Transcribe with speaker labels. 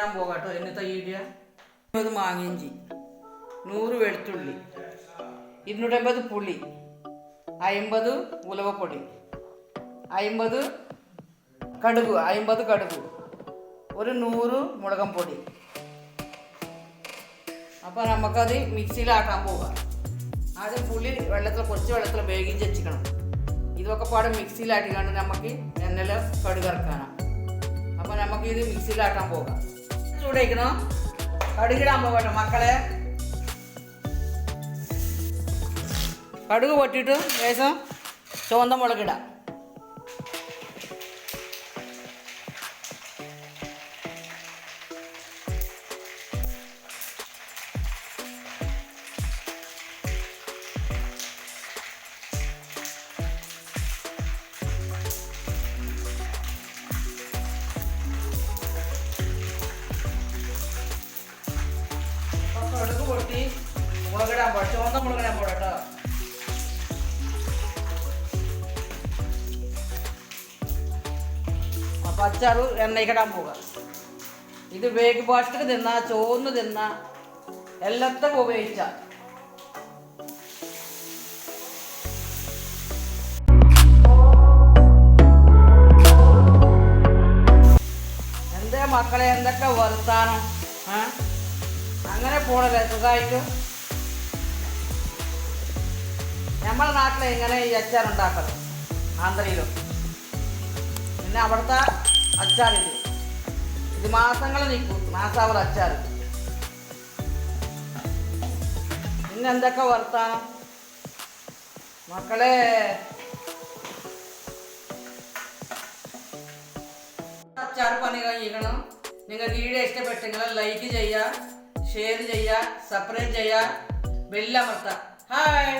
Speaker 1: ഇടാൻ പോകാട്ടോ. ഇന്നത്തെ വീഡിയോ 50 മാങ്ങിഞ്ചി, 100 വെളുത്തുള്ളി, 250 പുളി, 50 ഉലവപ്പൊടി, 50 കടുക്, ഒരു 100 മുളകും പൊടി. അപ്പോൾ നമുക്കത് മിക്സിയിലാക്കാൻ പോകാം. ആദ്യം പുളി കുറച്ച് വെള്ളത്തിൽ വേഗിച്ച് വെച്ചിക്കണം. ഇതൊക്കെ പാടെ മിക്സിയിലാട്ടിക്കാണ്ട് നമുക്ക് എണ്ണയിൽ കടുക് ഇറക്കാനാണ്. അപ്പോൾ നമുക്ക് ഇത് മിക്സിയിലാക്കാൻ പോകാം. ചൂടേക്കണം, കടുകിടാൻ പോകട്ടെ മക്കളെ. കടുക് പൊട്ടിയിട്ട് ലേശം ചുവന്ന മുളകിടാം. കടുക് പൊട്ടി മുളകിടാൻ പോകാം. ചുവന്ന മുളകിടാൻ പോകാം കേട്ടോ. അപ്പം അച്ചാറ് എണ്ണയ്ക്കിടാൻ പോകാം. ഇത് ബ്രേക്ക്ഫാസ്റ്റ് തിന്ന, ചോറിന് തിന്ന, എല്ലാത്തും ഉപയോഗിച്ച. എന്തേ മക്കളെ, എന്തൊക്കെ വർത്താനം? അങ്ങനെ പോണല്ലേ സുഖമായിട്ട്. നമ്മുടെ നാട്ടിൽ ഇങ്ങനെ ഈ അച്ചാറുണ്ടാക്കണം, ആന്ധ്രയിലും. പിന്നെ അവിടുത്തെ അച്ചാറിത് മാസങ്ങൾ നിൽക്കും, മാസാവർ അച്ചാർ. പിന്നെ എന്തൊക്കെ വർത്താനം മക്കളെ? അച്ചാർ പണി കഴിക്കണം. നിങ്ങൾക്ക് വീഡിയോ ഇഷ്ടപ്പെട്ടെങ്കിൽ ലൈക്ക് ചെയ്യുക, ഷെയർ ചെയ്യുക, സബ്സ്ക്രൈബ് ചെയ്യുക, ബെല്ലമർത്തുക. ഹായ്.